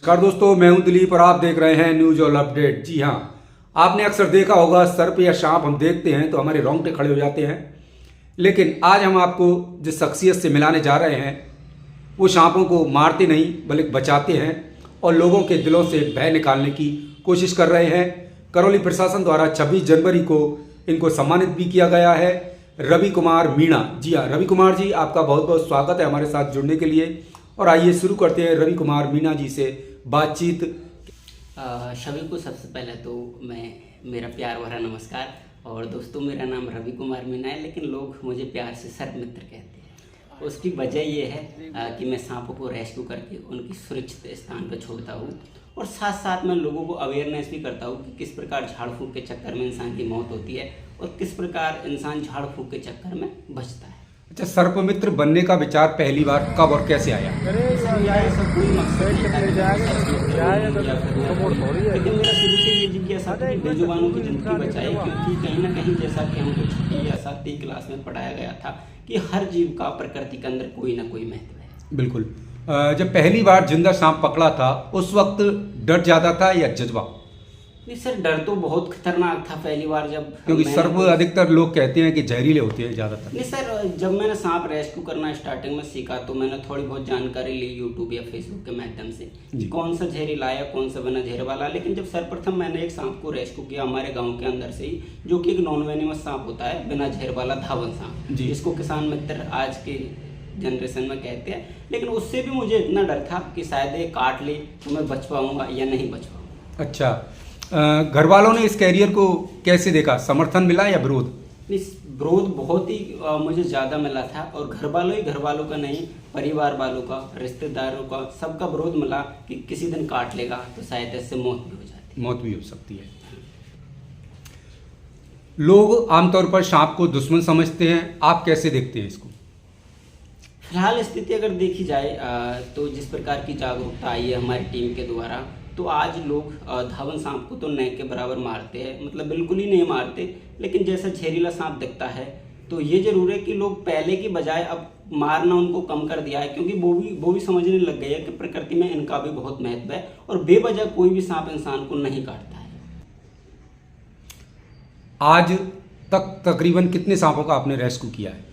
नमस्कार दोस्तों, मैं हूं दिलीप और आप देख रहे हैं न्यूज ऑल अपडेट। जी हाँ, आपने अक्सर देखा होगा सर्प या सांप हम देखते हैं तो हमारे रोंगटे खड़े हो जाते हैं। लेकिन आज हम आपको जिस शख्सियत से मिलाने जा रहे हैं वो सांपों को मारते नहीं बल्कि बचाते हैं और लोगों के दिलों से भय निकालने की कोशिश कर रहे हैं। करौली प्रशासन द्वारा 26 जनवरी को इनको सम्मानित भी किया गया है। रवि कुमार मीणा। जी हाँ, रवि कुमार जी, आपका बहुत बहुत स्वागत है हमारे साथ जुड़ने के लिए। और आइए शुरू करते हैं रवि कुमार मीणा जी से बातचीत। सभी को सबसे पहले तो मेरा प्यार भरा नमस्कार। और दोस्तों, मेरा नाम रवि कुमार मीणा है, लेकिन लोग मुझे प्यार से सर्प मित्र कहते हैं। उसकी वजह ये है कि मैं सांपों को रेस्क्यू करके उनकी सुरक्षित स्थान पर छोड़ता हूँ और साथ साथ मैं लोगों को अवेयरनेस भी करता हूँ कि किस प्रकार झाड़ फूँक के चक्कर में इंसान की मौत होती है और किस प्रकार इंसान झाड़ फूँक के चक्कर में बचता है। अच्छा, सर्प मित्र बनने का विचार पहली बार कब और कैसे आया? लेकिन मेरा शुरू से ये जिज्ञासा था कि बेजुबानों की जिंदगी बचाए, क्योंकि कहीं ना कहीं जैसा कि हमको छठी या 7वीं क्लास में पढ़ाया गया था कि हर जीव का प्रकृति के अंदर कोई ना कोई महत्व है। बिल्कुल। जब पहली बार जिंदा सांप पकड़ा था उस वक्त डर ज्यादा था या जज्बा? नहीं सर, डर तो बहुत खतरनाक था पहली बार जब, क्योंकि सर्प अधिकतर लोग कहते हैं कि जहरीले होते हैं ज्यादातर। नहीं सर, जब मैंने सांप रेस्क्यू करना स्टार्टिंग में सीखा तो मैंने थोड़ी बहुत जानकारी ली यूट्यूब या फेसबुक के माध्यम से कि कौन सा जहरीला है कौन सा बिना जहर वाला। लेकिन जब सर्वप्रथम मैंने एक सांप को रेस्क्यू किया हमारे गाँव के अंदर से ही, जो कि एक नॉन वेनेमस सांप होता है, बिना जहर वाला धावन सांप, जिसको किसान मित्र आज के जनरेशन में कहते हैं, लेकिन उससे भी मुझे इतना डर था कि शायद ये काट ले तो मैं बच पाऊंगा या नहीं बच पाऊंगा। अच्छा, घर वालों ने इस कैरियर को कैसे देखा? समर्थन मिला या विरोध? विरोध बहुत ही मुझे ज़्यादा मिला था, और घर वालों का नहीं, परिवार वालों का, रिश्तेदारों का, सबका विरोध मिला कि किसी दिन काट लेगा तो शायद इससे मौत भी हो सकती है। लोग आमतौर पर सांप को दुश्मन समझते हैं, आप कैसे देखते हैं इसको? फिलहाल स्थिति अगर देखी जाए तो जिस प्रकार की जागरूकता आई है हमारी टीम के द्वारा, तो आज लोग धावन सांप को तो न के बराबर मारते हैं, मतलब बिल्कुल ही नहीं मारते। लेकिन जैसा जहरीला सांप दिखता है तो ये जरूर है कि लोग पहले की बजाय अब मारना उनको कम कर दिया है, क्योंकि वो भी समझने लग गए हैं कि प्रकृति में इनका भी बहुत महत्व है और बेवजह कोई भी सांप इंसान को नहीं काटता है। आज तक तकरीबन कितने सांपों का आपने रेस्क्यू किया है?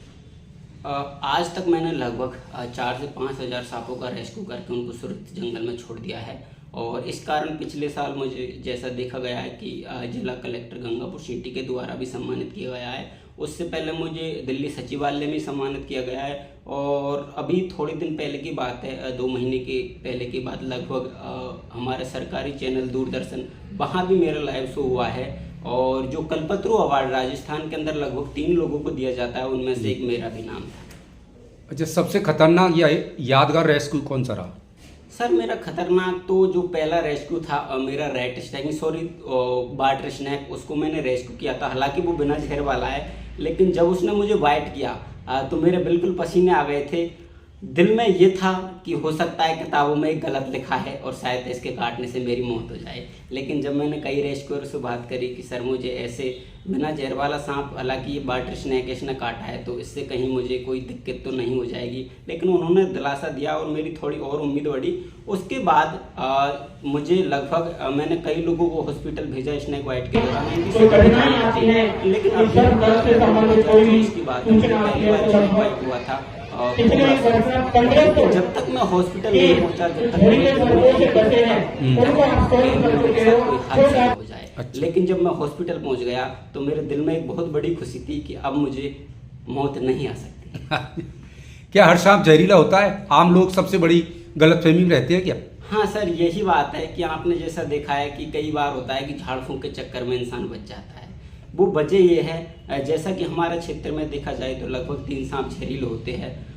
आज तक मैंने लगभग 4 से 5 हज़ार सांपों का रेस्क्यू करके उनको सुरक्षित जंगल में छोड़ दिया है। और इस कारण पिछले साल मुझे जैसा देखा गया है कि जिला कलेक्टर गंगापुर सिटी के द्वारा भी सम्मानित किया गया है। उससे पहले मुझे दिल्ली सचिवालय में सम्मानित किया गया है, और अभी थोड़े दिन पहले की बात है, 2 महीने के पहले की बात, लगभग हमारे सरकारी चैनल दूरदर्शन, वहाँ भी मेरा लाइव शो हुआ है। और जो कल्पतरू अवार्ड राजस्थान के अंदर लगभग 3 लोगों को दिया जाता है, उनमें से एक मेरा भी नाम था। अच्छा, सबसे खतरनाक या यादगार रेस्क्यू कौन सा रहा? सर, मेरा खतरनाक तो जो पहला रेस्क्यू था मेरा वाटर स्नैक, उसको मैंने रेस्क्यू किया था। हालांकि वो बिना जहर वाला है, लेकिन जब उसने मुझे बाइट किया तो मेरे बिल्कुल पसीने आ गए थे। दिल में ये था कि हो सकता है किताबों में एक गलत लिखा है और शायद इसके काटने से मेरी मौत हो जाए। लेकिन जब मैंने कई रेस्क्यूअर से बात करी कि सर मुझे ऐसे बिना जहर वाला सांप, हालांकि ये वाटर स्नैक इसने काटा है तो इससे कहीं मुझे कोई दिक्कत तो नहीं हो जाएगी, लेकिन उन्होंने दिलासा दिया और मेरी थोड़ी और उम्मीद बढ़ी। उसके बाद मुझे लगभग मैंने कई लोगों को हॉस्पिटल भेजा स्नैक बाइट के दौरान, लेकिन इसकी बात है, मुझे पहली बार स्नैक बाइट हुआ था। जब तक मैं हॉस्पिटल नहीं पहुंचा, जब तक हो जाए। अच्छा। लेकिन जब मैं हॉस्पिटल पहुंच गया तो मेरे दिल में एक बहुत बड़ी खुशी थी कि अब मुझे मौत नहीं आ सकती। क्या हर सांप जहरीला होता है? आम लोग सबसे बड़ी गलतफहमी में रहते हैं क्या? हाँ सर, यही बात है कि आपने जैसा देखा है कि कई बार होता है कि झाड़ फूंक के चक्कर में इंसान बच जाता है। वो वजह ये है, जैसा कि हमारे क्षेत्र में देखा जाए तो लगभग 3 सांप जहरीले होते हैं,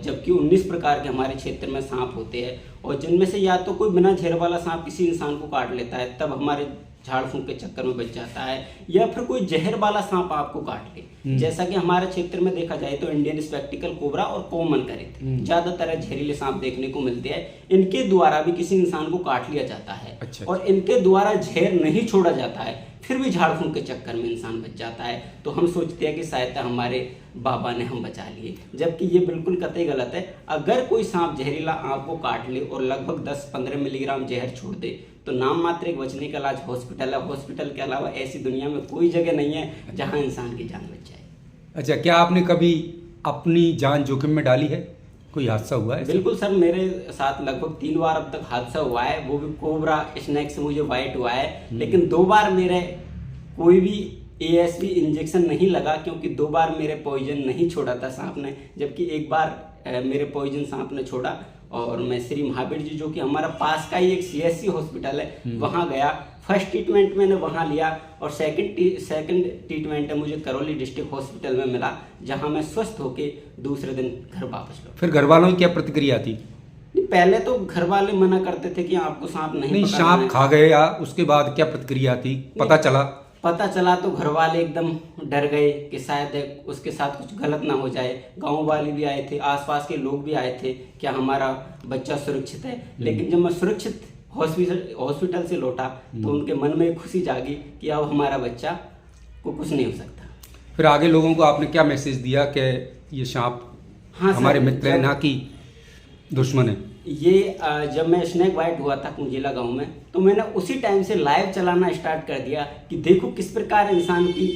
जबकि 19 प्रकार के हमारे क्षेत्र में सांप होते हैं, और जिनमें से या तो कोई बिना जहर वाला सांप किसी इंसान को काट लेता है, तब हमारे झाड़ फूंक के चक्कर में बच जाता है, या फिर कोई जहर वाला सांप आपको काट ले। जैसा कि हमारे क्षेत्र में देखा जाए तो इंडियन स्पेक्टिकल कोबरा और कॉमन करेट ज्यादातर जहरीले सांप देखने को मिलते हैं। इनके द्वारा भी किसी इंसान को काट लिया जाता है। अच्छा। और इनके द्वारा जहर नहीं छोड़ा जाता है, फिर भी झाड़ फूंक के चक्कर में इंसान बच जाता है। तो हम सोचते हैं कि शायद हमारे बाबा ने हम बचा लिए, जबकि ये बिल्कुल कतई गलत है। अगर कोई सांप जहरीला आपको काट ले और लगभग 10-15 मिलीग्राम जहर छोड़ दे तो नाम मात्र एक बचने का इलाज हॉस्पिटल है। हॉस्पिटल के अलावा ऐसी दुनिया में कोई जगह नहीं है जहाँ इंसान की जान बच जाए। अच्छा, क्या आपने कभी अपनी जान जोखिम में डाली है? कोई हादसा हुआ है? बिल्कुल सर, मेरे साथ लगभग 3 बार अब तक हादसा हुआ है, वो भी कोबरा स्नेक से मुझे बाइट हुआ है। लेकिन 2 बार मेरे कोई भी ASV इंजेक्शन नहीं लगा, क्योंकि 2 बार मेरे पॉइजन नहीं छोड़ा था सांप ने, जबकि 1 बार मेरे पॉइजन सांप ने छोड़ा। और मैं श्री महावीर जी, जो कि हमारा पास का ही एक CSC हॉस्पिटल है, वहाँ गया। फर्स्ट ट्रीटमेंट मैंने वहाँ लिया और सेकंड ट्रीटमेंट मुझे करौली डिस्ट्रिक्ट हॉस्पिटल में मिला, जहाँ मैं स्वस्थ होके दूसरे दिन घर वापस लौटा। फिर घर वालों की क्या प्रतिक्रिया थी? पहले तो घर वाले मना करते थे कि आपको सांप नहीं पकड़ना सांप है। खा गए, या उसके बाद क्या प्रतिक्रिया थी? पता चला तो घर वाले एकदम डर गए कि शायद उसके साथ कुछ गलत ना हो जाए। गांव वाले भी आए थे, आसपास के लोग भी आए थे, क्या हमारा बच्चा सुरक्षित है। लेकिन जब मैं सुरक्षित हॉस्पिटल से लौटा तो उनके मन में खुशी जागी कि अब हमारा बच्चा को कुछ नहीं हो सकता। फिर आगे लोगों को आपने क्या मैसेज दिया कि ये सांप हमारे मित्र है, ना कि दुश्मन है? ये जब मैं स्नेक बाइट हुआ था कुंजिला गांव में, तो मैंने उसी टाइम से लाइव चलाना स्टार्ट कर दिया कि देखो किस प्रकार इंसान की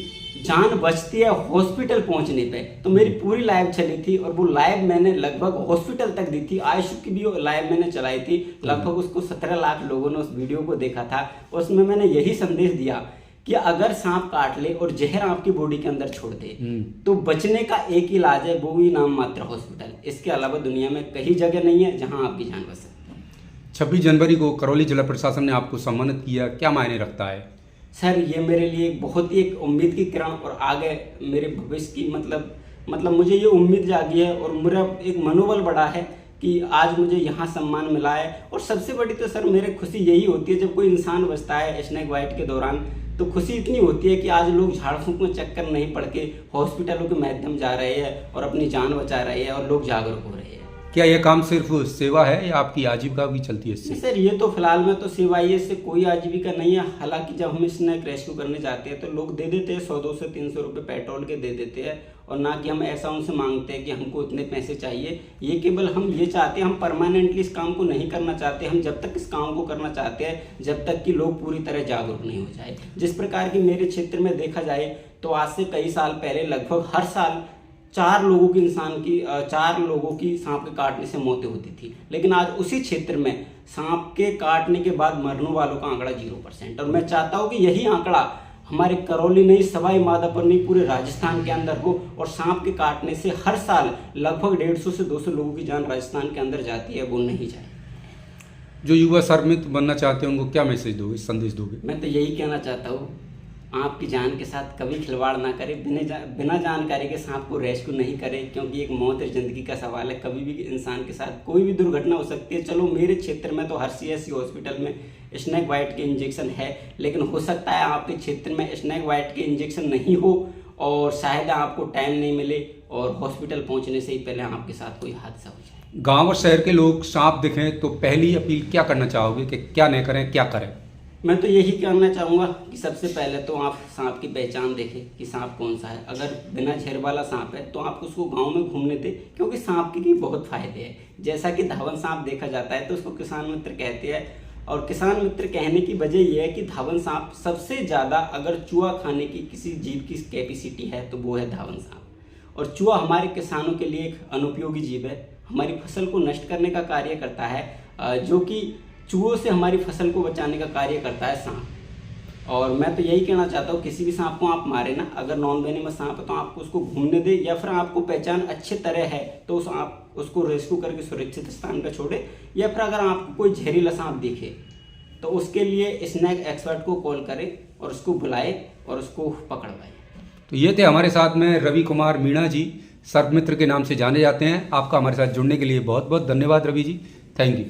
जान बचती है हॉस्पिटल पहुंचने पे। तो मेरी पूरी लाइव चली थी और वो लाइव मैंने लगभग हॉस्पिटल तक दी थी। आयुष की भी लाइव मैंने चलाई थी, लगभग उसको 17 लाख लोगों ने उस वीडियो को देखा था। उसमें मैंने यही संदेश दिया कि अगर सांप काट ले और जहर आपकी बॉडी के अंदर छोड़ दे तो बचने का एक ही इलाज है, वो भी नाम मात्र हॉस्पिटल। इसके अलावा दुनिया में कहीं जगह नहीं है जहां आपकी जान बच सकती है। 26 जनवरी को करौली जिला प्रशासन ने आपको सम्मानित किया, क्या मायने रखता है? सर, ये मेरे लिए बहुत ही एक उम्मीद की किरण और आगे मेरे भविष्य की मतलब मुझे ये उम्मीद जागी है और मेरा एक मनोबल बढ़ा है कि आज मुझे यहाँ सम्मान मिला है। और सबसे बड़ी तो सर मेरी खुशी यही होती है जब कोई इंसान बचता है स्नेक बाइट के दौरान, तो खुशी इतनी होती है कि आज लोग झाड़ फूंक में चक्कर नहीं पड़ के हॉस्पिटलों के माध्यम जा रहे हैं और अपनी जान बचा रहे हैं और लोग जागरूक हो रहे हैं। क्या यह काम सिर्फ सेवा है या आपकी आजीविका भी चलती है इससे? सर, ये तो फिलहाल में तो सेवा ही है, इससे कोई आजीविका नहीं है। हालांकि जब हम स्नेक रेस्क्यू करने जाते हैं तो लोग दे देते हैं 100-200 300 रुपये पेट्रोल के दे देते हैं, और ना कि हम ऐसा उनसे मांगते हैं कि हमको इतने पैसे चाहिए। ये केवल हम ये चाहते हैं, हम परमानेंटली इस काम को नहीं करना चाहते। हम जब तक इस काम को करना चाहते हैं जब तक कि लोग पूरी तरह जागरूक नहीं हो जाए। जिस प्रकार की मेरे क्षेत्र में देखा जाए तो आज से कई साल पहले लगभग हर साल 4 लोगों की सांप के काटने से मौतें होती थी, लेकिन आज उसी क्षेत्र में सांप के काटने के बाद मरने वालों का आंकड़ा 0%। और मैं चाहता हूं कि यही आंकड़ा हमारे करौली नहीं, सवाई माधोपुर नहीं, पूरे राजस्थान के अंदर हो। और सांप के काटने से हर साल लगभग 150 से 200 लोगों की जान राजस्थान के अंदर जाती है, वो नहीं जाए। जो युवा सर्पमित्र बनना चाहते हैं उनको क्या मैसेज दोगे, संदेश दोगे? मैं तो यही कहना चाहता हूँ, आपकी जान के साथ कभी खिलवाड़ ना करें, बिना जानकारी के सांप को रेस्क्यू नहीं करें, क्योंकि एक मौत और जिंदगी का सवाल है। कभी भी इंसान के साथ कोई भी दुर्घटना हो सकती है। चलो मेरे क्षेत्र में तो हर CSC हॉस्पिटल में स्नेक बाइट के इंजेक्शन है, लेकिन हो सकता है आपके क्षेत्र में स्नेक बाइट के इंजेक्शन नहीं हो और शायद आपको टाइम नहीं मिले और हॉस्पिटल पहुंचने से ही पहले आपके साथ कोई हादसा हो जाए। गाँव और शहर के लोग सांप दिखें तो पहली अपील क्या करना चाहोगे कि क्या नहीं करें, क्या करें? मैं तो यही कहना चाहूँगा कि सबसे पहले तो आप सांप की पहचान देखें कि सांप कौन सा है। अगर बिना झेर वाला सांप है तो आप उसको गांव में घूमने दें, क्योंकि सांप के बहुत फायदे हैं। जैसा कि धावन सांप देखा जाता है तो उसको किसान मित्र कहते हैं, और किसान मित्र कहने की वजह यह है कि धावन सांप सबसे ज़्यादा अगर चूहा खाने की किसी जीव की कैपेसिटी है तो वो है धावन सांप। और चूहा हमारे किसानों के लिए एक अनुपयोगी जीव है, हमारी फसल को नष्ट करने का कार्य करता है, जो कि चूहों से हमारी फसल को बचाने का कार्य करता है सांप। और मैं तो यही कहना चाहता हूँ, किसी भी सांप को आप मारे ना, अगर नॉन वेनेमस सांप है तो आपको उसको घूमने दे, या फिर आपको पहचान अच्छी तरह है तो आप उसको रेस्क्यू करके सुरक्षित स्थान पर छोड़े, या फिर अगर आपको कोई जहरीला सांप दिखे तो उसके लिए स्नेक एक्सपर्ट को कॉल करें और उसको बुलाए और उसको पकड़वाए। तो ये थे हमारे साथ में रवि कुमार मीणा जी, सर्पमित्र के नाम से जाने जाते हैं। आपका हमारे साथ जुड़ने के लिए बहुत बहुत धन्यवाद रवि जी, थैंक यू।